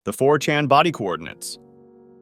The 4chan body coordinates.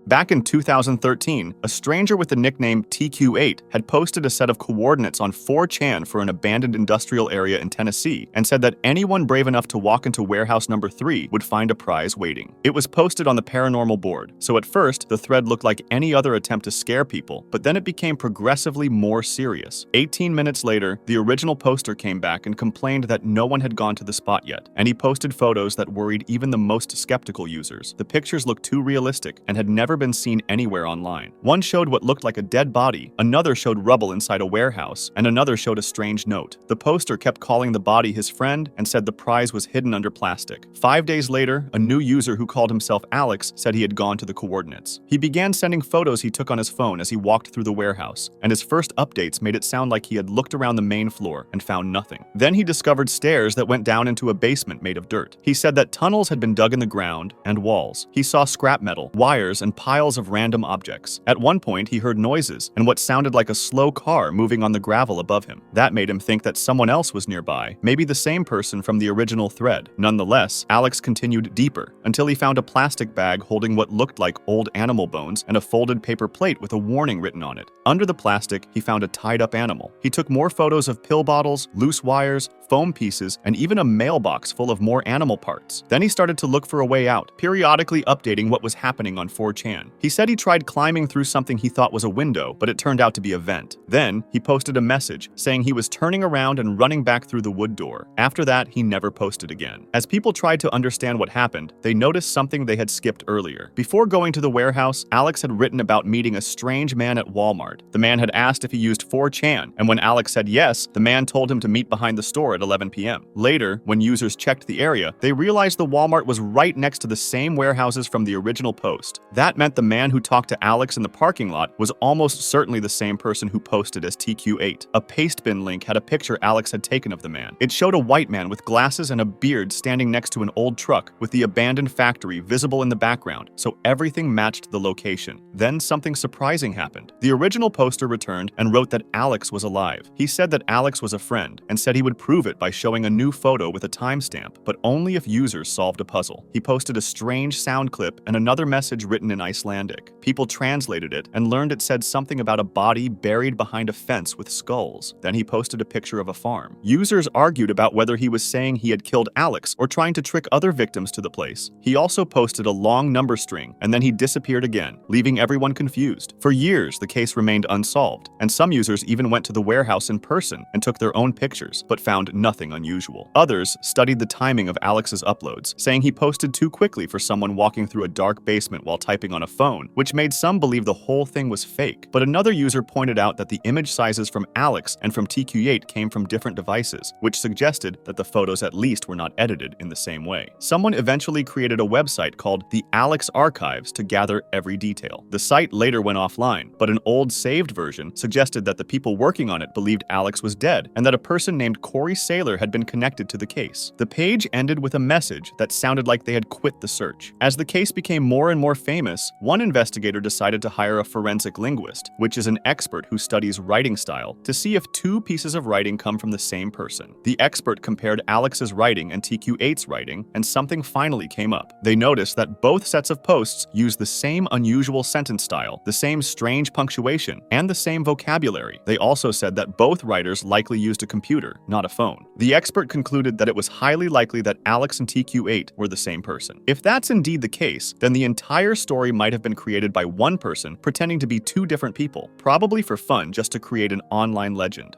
Back in 2013, a stranger with the nickname TQ8 had posted a set of coordinates on 4chan for an abandoned industrial area in Tennessee and said that anyone brave enough to walk into warehouse number 3 would find a prize waiting. It was posted on the paranormal board, so at first, the thread looked like any other attempt to scare people, but then it became progressively more serious. 18 minutes later, the original poster came back and complained that no one had gone to the spot yet, and he posted photos that worried even the most skeptical users. The pictures looked too realistic and had never been seen anywhere online. One showed what looked like a dead body, another showed rubble inside a warehouse, and another showed a strange note. The poster kept calling the body his friend and said the prize was hidden under plastic. 5 days later, a new user who called himself Alex said he had gone to the coordinates. He began sending photos he took on his phone as he walked through the warehouse, and his first updates made it sound like he had looked around the main floor and found nothing. Then he discovered stairs that went down into a basement made of dirt. He said that tunnels had been dug in the ground and walls. He saw scrap metal, wires, and piles of random objects. At one point, he heard noises and what sounded like a slow car moving on the gravel above him. That made him think that someone else was nearby, maybe the same person from the original thread. Nonetheless, Alex continued deeper until he found a plastic bag holding what looked like old animal bones and a folded paper plate with a warning written on it. Under the plastic, he found a tied-up animal. He took more photos of pill bottles, loose wires, foam pieces, and even a mailbox full of more animal parts. Then he started to look for a way out, periodically updating what was happening on 4chan. He said he tried climbing through something he thought was a window, but it turned out to be a vent. Then, he posted a message saying he was turning around and running back through the wood door. After that, he never posted again. As people tried to understand what happened, they noticed something they had skipped earlier. Before going to the warehouse, Alex had written about meeting a strange man at Walmart. The man had asked if he used 4chan, and when Alex said yes, the man told him to meet behind the store at 11 p.m. Later, when users checked the area, they realized the Walmart was right next to the same warehouses from the original post. That meant the man who talked to Alex in the parking lot was almost certainly the same person who posted as TQ8. A pastebin link had a picture Alex had taken of the man. It showed a white man with glasses and a beard standing next to an old truck with the abandoned factory visible in the background, so everything matched the location. Then something surprising happened. The original poster returned and wrote that Alex was alive. He said that Alex was a friend and said he would prove it by showing a new photo with a timestamp, but only if users solved a puzzle. He posted a strange sound clip and another message written in Icelandic. People translated it and learned it said something about a body buried behind a fence with skulls. Then he posted a picture of a farm. Users argued about whether he was saying he had killed Alex or trying to trick other victims to the place. He also posted a long number string, and then he disappeared again, leaving everyone confused. For years, the case remained unsolved, and some users even went to the warehouse in person and took their own pictures, but found nothing unusual. Others studied the timing of Alex's uploads, saying he posted too quickly for someone walking through a dark basement while typing on a phone, which made some believe the whole thing was fake. But another user pointed out that the image sizes from Alex and from TQ8 came from different devices, which suggested that the photos at least were not edited in the same way. Someone eventually created a website called the Alex Archives to gather every detail. The site later went offline, but an old saved version suggested that the people working on it believed Alex was dead and that a person named Corey Saylor had been connected to the case. The page ended with a message that sounded like they had quit the search. As the case became more and more famous, one investigator decided to hire a forensic linguist, which is an expert who studies writing style, to see if two pieces of writing come from the same person. The expert compared Alex's writing and TQ8's writing, and something finally came up. They noticed that both sets of posts use the same unusual sentence style, the same strange punctuation, and the same vocabulary. They also said that both writers likely used a computer, not a phone. The expert concluded that it was highly likely that Alex and TQ8 were the same person. If that's indeed the case, then the entire story might have been created by one person pretending to be two different people, probably for fun just to create an online legend.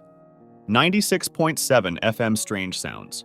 96.7 FM Strange Sounds.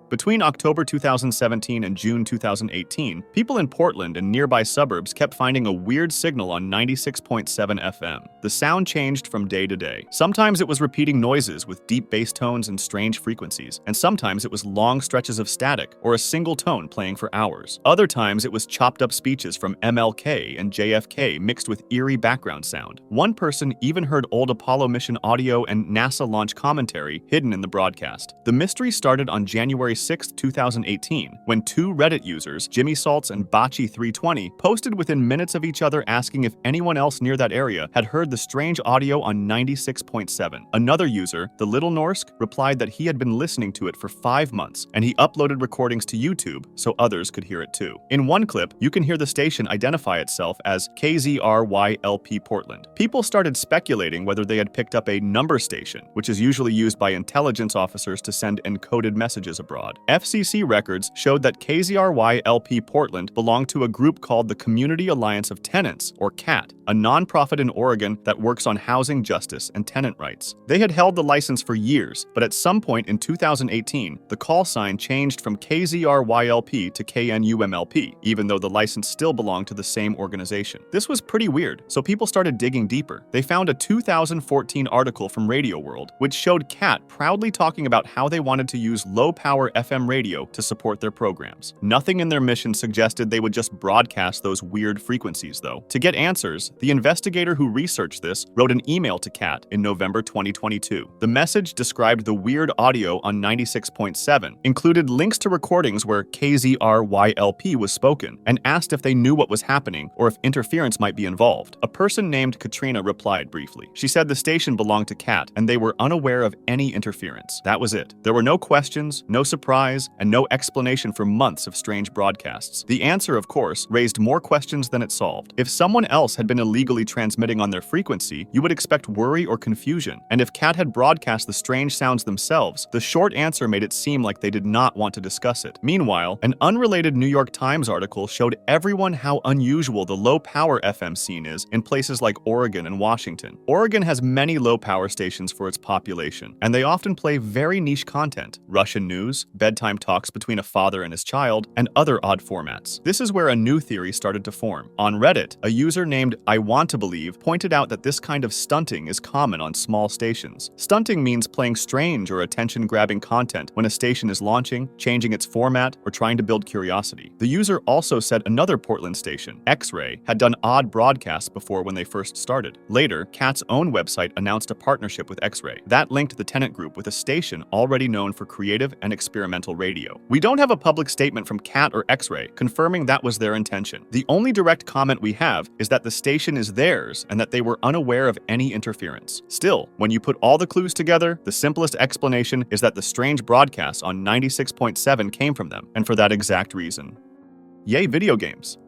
Between October 2017 and June 2018, people in Portland and nearby suburbs kept finding a weird signal on 96.7 FM. The sound changed from day to day. Sometimes it was repeating noises with deep bass tones and strange frequencies, and sometimes it was long stretches of static or a single tone playing for hours. Other times it was chopped up speeches from MLK and JFK mixed with eerie background sound. One person even heard old Apollo mission audio and NASA launch commentary hidden in the broadcast. The mystery started on January 6, 2018, when two Reddit users, Jimmy Salts and Bachi320, posted within minutes of each other asking if anyone else near that area had heard the strange audio on 96.7. Another user, the Little Norsk, replied that he had been listening to it for 5 months, and he uploaded recordings to YouTube so others could hear it too. In one clip, you can hear the station identify itself as KZRYLP Portland. People started speculating whether they had picked up a number station, which is usually used by intelligence officers to send encoded messages abroad. FCC records showed that KZRYLP Portland belonged to a group called the Community Alliance of Tenants, or CAT, a nonprofit in Oregon that works on housing justice and tenant rights. They had held the license for years, but at some point in 2018, the call sign changed from KZRYLP to KNUMLP, even though the license still belonged to the same organization. This was pretty weird, so people started digging deeper. They found a 2014 article from Radio World, which showed CAT proudly talking about how they wanted to use low-power FM radio to support their programs. Nothing in their mission suggested they would just broadcast those weird frequencies, though. To get answers, the investigator who researched this wrote an email to CAT in November 2022. The message described the weird audio on 96.7, included links to recordings where KZRYLP was spoken, and asked if they knew what was happening or if interference might be involved. A person named Katrina replied briefly. She said the station belonged to CAT, and they were unaware of any interference. That was it. There were no questions, no surprise, and no explanation for months of strange broadcasts. The answer, of course, raised more questions than it solved. If someone else had been illegally transmitting on their frequency, you would expect worry or confusion. And if CAT had broadcast the strange sounds themselves, the short answer made it seem like they did not want to discuss it. Meanwhile, an unrelated New York Times article showed everyone how unusual the low-power FM scene is in places like Oregon and Washington. Oregon has many low-power stations for its population, and they often play very niche content: Russian news, bedtime talks between a father and his child, and other odd formats. This is where a new theory started to form. On Reddit, a user named I Want to Believe pointed out that this kind of stunting is common on small stations. Stunting means playing strange or attention-grabbing content when a station is launching, changing its format, or trying to build curiosity. The user also said another Portland station, X-Ray, had done odd broadcasts before when they first started. Later, CAT's own website announced a partnership with X-Ray. That linked the tenant group with a station already known for creative and experimental radio. We don't have a public statement from CAT or X-Ray confirming that was their intention. The only direct comment we have is that the station is theirs and that they were unaware of any interference. Still, when you put all the clues together, the simplest explanation is that the strange broadcasts on 96.7 came from them, and for that exact reason. Yay video games!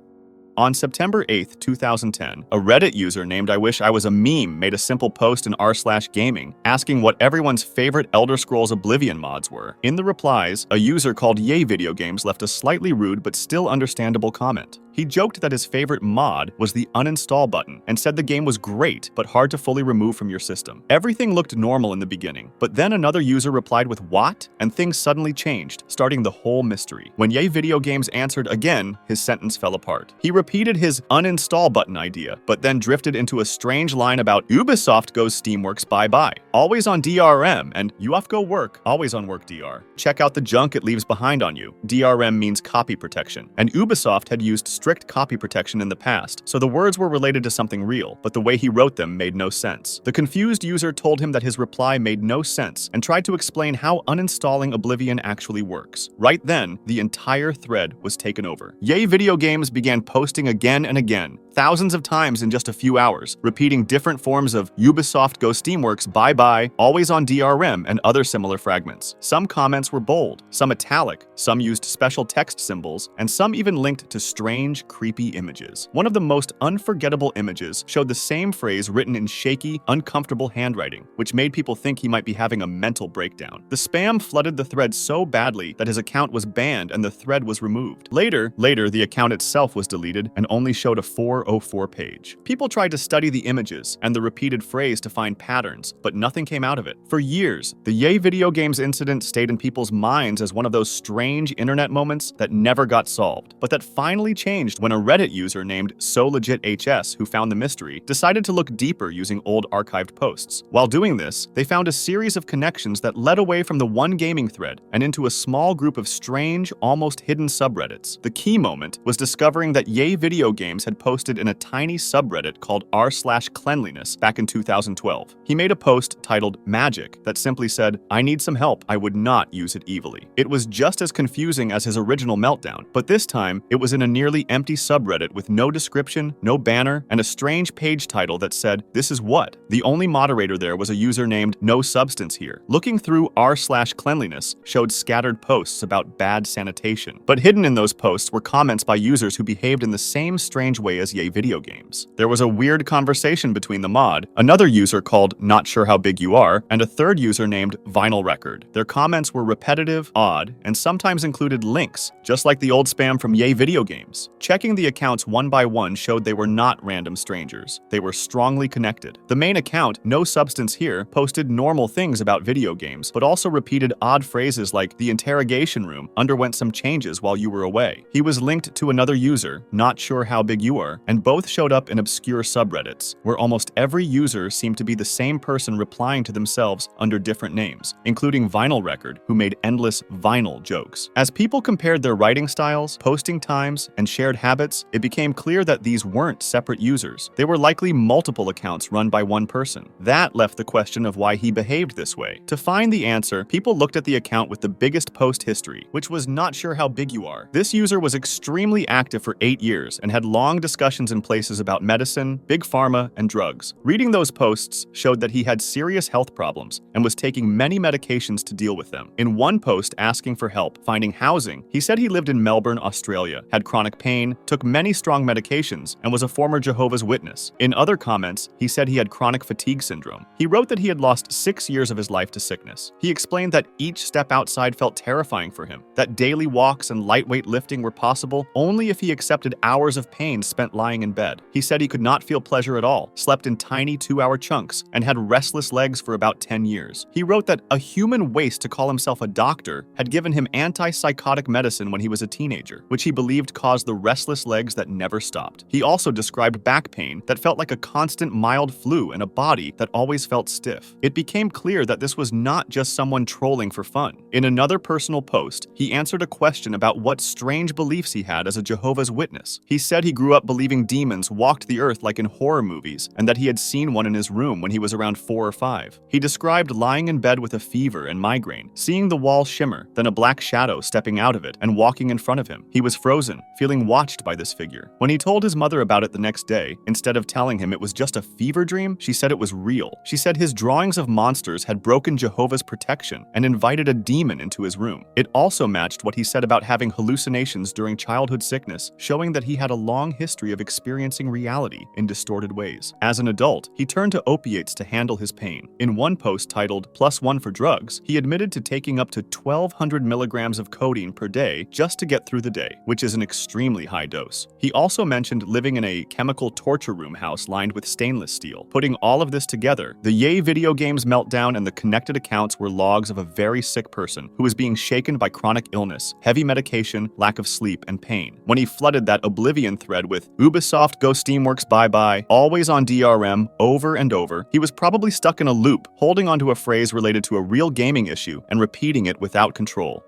On September 8, 2010, a Reddit user named I Wish I Was a Meme made a simple post in r/gaming asking what everyone's favorite Elder Scrolls Oblivion mods were. In the replies, a user called YAYVIDEOGAMES left a slightly rude but still understandable comment. He joked that his favorite mod was the uninstall button and said the game was great but hard to fully remove from your system. Everything looked normal in the beginning, but then another user replied with "what?" and things suddenly changed, starting the whole mystery. When YAYVIDEOGAMES answered again, his sentence fell apart. He repeated his uninstall button idea, but then drifted into a strange line about Ubisoft goes Steamworks bye-bye, always on DRM, and you off go work, always on work DR. Check out the junk it leaves behind on you. DRM means copy protection, and Ubisoft had used strict copy protection in the past, so the words were related to something real, but the way he wrote them made no sense. The confused user told him that his reply made no sense and tried to explain how uninstalling Oblivion actually works. Right then, the entire thread was taken over. YAYVIDEOGAMES began posting again and again, thousands of times in just a few hours, repeating different forms of Ubisoft go Steamworks bye-bye, always on DRM, and other similar fragments. Some comments were bold, some italic, some used special text symbols, and some even linked to strange, creepy images. One of the most unforgettable images showed the same phrase written in shaky, uncomfortable handwriting, which made people think he might be having a mental breakdown. The spam flooded the thread so badly that his account was banned and the thread was removed. Later, the account itself was deleted and only showed a 404 page. People tried to study the images and the repeated phrase to find patterns, but nothing came out of it. For years, the YAYVIDEOGAMES incident stayed in people's minds as one of those strange internet moments that never got solved, but that finally changed when a Reddit user named SoLegitHS, who found the mystery, decided to look deeper using old archived posts. While doing this, they found a series of connections that led away from the one gaming thread and into a small group of strange, almost hidden subreddits. The key moment was discovering that YAYVIDEOGAMES had posted existed in a tiny subreddit called r/cleanliness back in 2012. He made a post titled Magic that simply said, "I need some help, I would not use it evilly." It was just as confusing as his original meltdown, but this time it was in a nearly empty subreddit with no description, no banner, and a strange page title that said, "This is what?" The only moderator there was a user named No Substance Here. Looking through r/cleanliness showed scattered posts about bad sanitation, but hidden in those posts were comments by users who behaved in the same strange way as YAYVIDEOGAMES. There was a weird conversation between the mod, another user called Not Sure How Big You Are, and a third user named Vinyl Record. Their comments were repetitive, odd, and sometimes included links, just like the old spam from YAYVIDEOGAMES. Checking the accounts one by one showed they were not random strangers. They were strongly connected. The main account, No Substance Here, posted normal things about video games, but also repeated odd phrases like "the interrogation room underwent some changes while you were away." He was linked to another user, Not Sure How Big You Are, and both showed up in obscure subreddits, where almost every user seemed to be the same person replying to themselves under different names, including Vinyl Record, who made endless vinyl jokes. As people compared their writing styles, posting times, and shared habits, it became clear that these weren't separate users. They were likely multiple accounts run by one person. That left the question of why he behaved this way. To find the answer, people looked at the account with the biggest post history, which was Not Sure How Big You Are. This user was extremely active for 8 years and had long discussions in places about medicine, big pharma, and drugs. Reading those posts showed that he had serious health problems and was taking many medications to deal with them. In one post asking for help finding housing, he said he lived in Melbourne, Australia, had chronic pain, took many strong medications, and was a former Jehovah's Witness. In other comments, he said he had chronic fatigue syndrome. He wrote that he had lost 6 years of his life to sickness. He explained that each step outside felt terrifying for him, that daily walks and lightweight lifting were possible only if he accepted hours of pain spent lying in bed. He said he could not feel pleasure at all, slept in tiny 2-hour chunks, and had restless legs for about 10 years. He wrote that a human waste to call himself a doctor had given him antipsychotic medicine when he was a teenager, which he believed caused the restless legs that never stopped. He also described back pain that felt like a constant mild flu and a body that always felt stiff. It became clear that this was not just someone trolling for fun. In another personal post, he answered a question about what strange beliefs he had as a Jehovah's Witness. He said he grew up believing demons walked the earth like in horror movies, and that he had seen one in his room when he was around 4 or 5. He described lying in bed with a fever and migraine, seeing the wall shimmer, then a black shadow stepping out of it and walking in front of him. He was frozen, feeling watched by this figure. When he told his mother about it the next day, instead of telling him it was just a fever dream, she said it was real. She said his drawings of monsters had broken Jehovah's protection and invited a demon into his room. It also matched what he said about having hallucinations during childhood sickness, showing that he had a long history of experiencing reality in distorted ways. As an adult, he turned to opiates to handle his pain. In one post titled +1 for drugs, he admitted to taking up to 1,200 milligrams of codeine per day just to get through the day, which is an extremely high dose. He also mentioned living in a chemical torture room house lined with stainless steel. Putting all of this together, the YAYVIDEOGAMES meltdown and the connected accounts were logs of a very sick person who was being shaken by chronic illness, heavy medication, lack of sleep, and pain. When he flooded that Oblivion thread with "Ubisoft, go Steamworks, bye-bye," always on DRM, over and over, he was probably stuck in a loop, holding onto a phrase related to a real gaming issue and repeating it without control.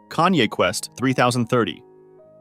Kanye Quest 3030.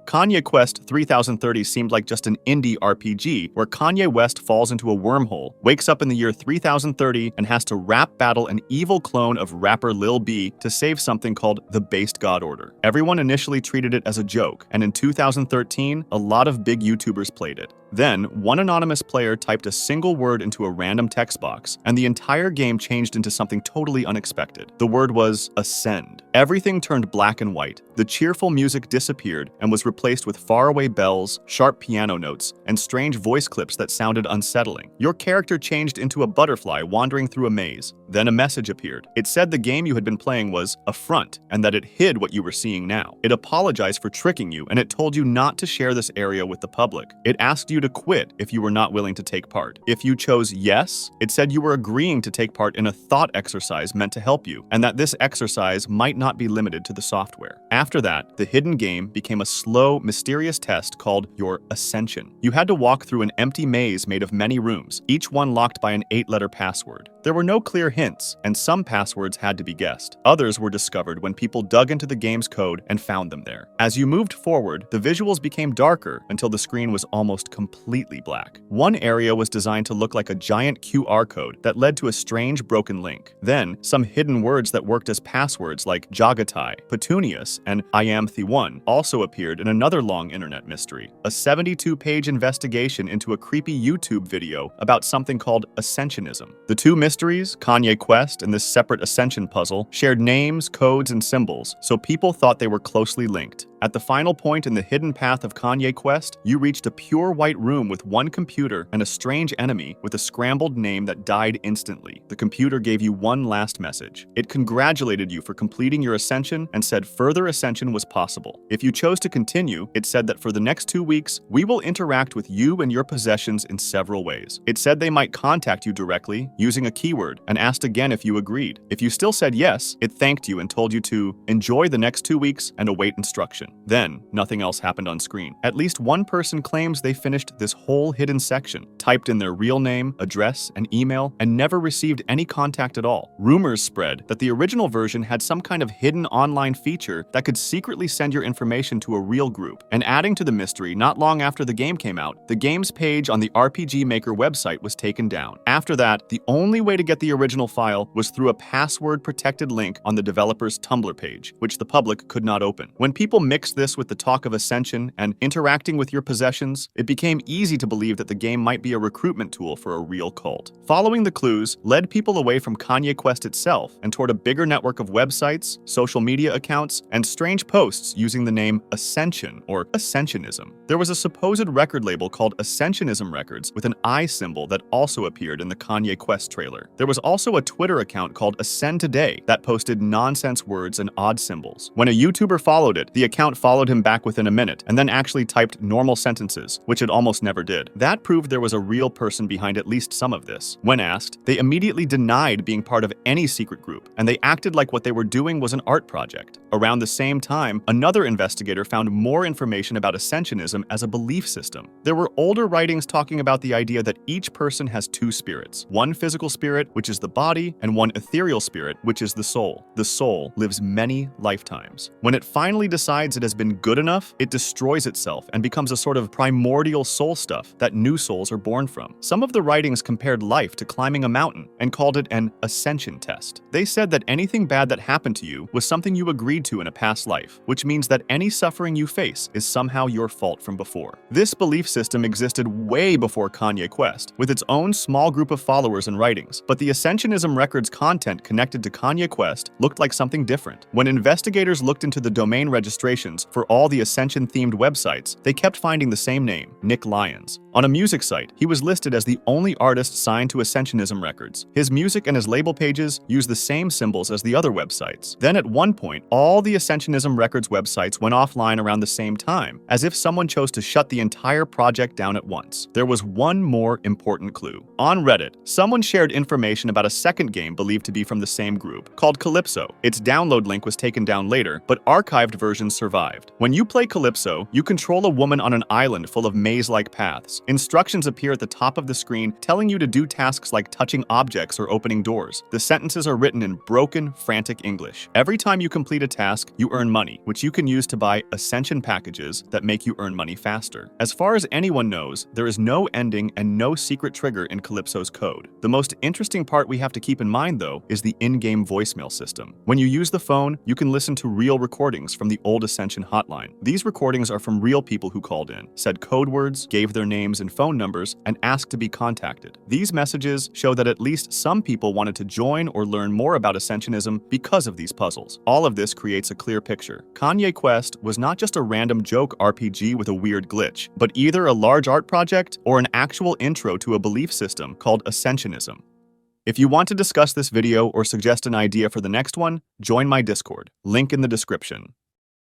Kanye Quest 3030 seemed like just an indie RPG where Kanye West falls into a wormhole, wakes up in the year 3030, and has to rap battle an evil clone of rapper Lil B to save something called the Based God Order. Everyone initially treated it as a joke, and in 2013, a lot of big YouTubers played it. Then, one anonymous player typed a single word into a random text box, and the entire game changed into something totally unexpected. The word was ascend. Everything turned black and white. The cheerful music disappeared and was replaced with faraway bells, sharp piano notes, and strange voice clips that sounded unsettling. Your character changed into a butterfly wandering through a maze. Then a message appeared. It said the game you had been playing was a front, and that it hid what you were seeing now. It apologized for tricking you, and it told you not to share this area with the public. It asked you to quit if you were not willing to take part. If you chose yes, it said you were agreeing to take part in a thought exercise meant to help you, and that this exercise might not be limited to the software. After that, the hidden game became a slow, mysterious test called your ascension. You had to walk through an empty maze made of many rooms, each one locked by an 8-letter password. There were no clear hints, and some passwords had to be guessed. Others were discovered when people dug into the game's code and found them there. As you moved forward, the visuals became darker until the screen was almost completely completely black. One area was designed to look like a giant QR code that led to a strange broken link. Then, some hidden words that worked as passwords like Jagatai, Petunias, and Iamthe1 also appeared in another long internet mystery, a 72-page investigation into a creepy YouTube video about something called Ascensionism. The two mysteries, Kanye Quest and this separate Ascension puzzle, shared names, codes, and symbols, so people thought they were closely linked. At the final point in the hidden path of Kanye Quest, you reached a pure white room with one computer and a strange enemy with a scrambled name that died instantly. The computer gave you one last message. It congratulated you for completing your ascension and said further ascension was possible. If you chose to continue, it said that for the next 2 weeks, we will interact with you and your possessions in several ways. It said they might contact you directly using a keyword and asked again if you agreed. If you still said yes, it thanked you and told you to enjoy the next 2 weeks and await instruction. Then, nothing else happened on screen. At least one person claims they finished this whole hidden section, typed in their real name, address, and email, and never received any contact at all. Rumors spread that the original version had some kind of hidden online feature that could secretly send your information to a real group. And adding to the mystery, not long after the game came out, the game's page on the RPG Maker website was taken down. After that, the only way to get the original file was through a password-protected link on the developer's Tumblr page, which the public could not open. When people mixed this with the talk of ascension and interacting with your possessions, it became easy to believe that the game might be a recruitment tool for a real cult. Following the clues led people away from Kanye Quest itself and toward a bigger network of websites, social media accounts, and strange posts using the name Ascension or Ascensionism. There was a supposed record label called Ascensionism Records with an eye symbol that also appeared in the Kanye Quest trailer. There was also a Twitter account called Ascend Today that posted nonsense words and odd symbols. When a YouTuber followed it, the account followed him back within a minute and then actually typed normal sentences, which it almost never did. That proved there was a real person behind at least some of this. When asked, they immediately denied being part of any secret group, and they acted like what they were doing was an art project. Around the same time, another investigator found more information about Ascensionism as a belief system. There were older writings talking about the idea that each person has two spirits, one physical spirit, which is the body, and one ethereal spirit, which is the soul. The soul lives many lifetimes. When it finally decides it has been good enough, it destroys itself and becomes a sort of primordial soul stuff that new souls are born from. Some of the writings compared life to climbing a mountain and called it an ascension test. They said that anything bad that happened to you was something you agreed to in a past life, which means that any suffering you face is somehow your fault from before. This belief system existed way before Kanye Quest, with its own small group of followers and writings, but the Ascensionism Records content connected to Kanye Quest looked like something different. When investigators looked into the domain registrations for all the Ascension-themed websites, they kept finding the same name, Nick Lyons. On a music site, he was listed as the only artist signed to Ascensionism Records. His music and his label pages use the same symbols as the other websites. Then at one point, all the Ascensionism Records websites went offline around the same time, as if someone chose to shut the entire project down at once. There was one more important clue. On Reddit, someone shared information about a second game believed to be from the same group, called Calypso. Its download link was taken down later, but archived versions survived. When you play Calypso, you control a woman on an island full of maze-like paths. Instructions appear at the top of the screen telling you to do tasks like touching objects or opening doors. The sentences are written in broken, frantic English. Every time you complete a task, you earn money, which you can use to buy Ascension packages that make you earn money faster. As far as anyone knows, there is no ending and no secret trigger in Calypso's code. The most interesting part we have to keep in mind, though, is the in-game voicemail system. When you use the phone, you can listen to real recordings from the old Ascension hotline. These recordings are from real people who called in, said code words, gave their names and phone numbers, and asked to be contacted. These messages show that at least some people wanted to join or learn more about Ascensionism because of these puzzles. All of this creates a clear picture. Kanye Quest was not just a random joke RPG with a weird glitch, but either a large art project or an actual intro to a belief system called Ascensionism. If you want to discuss this video or suggest an idea for the next one, join my Discord. Link in the description.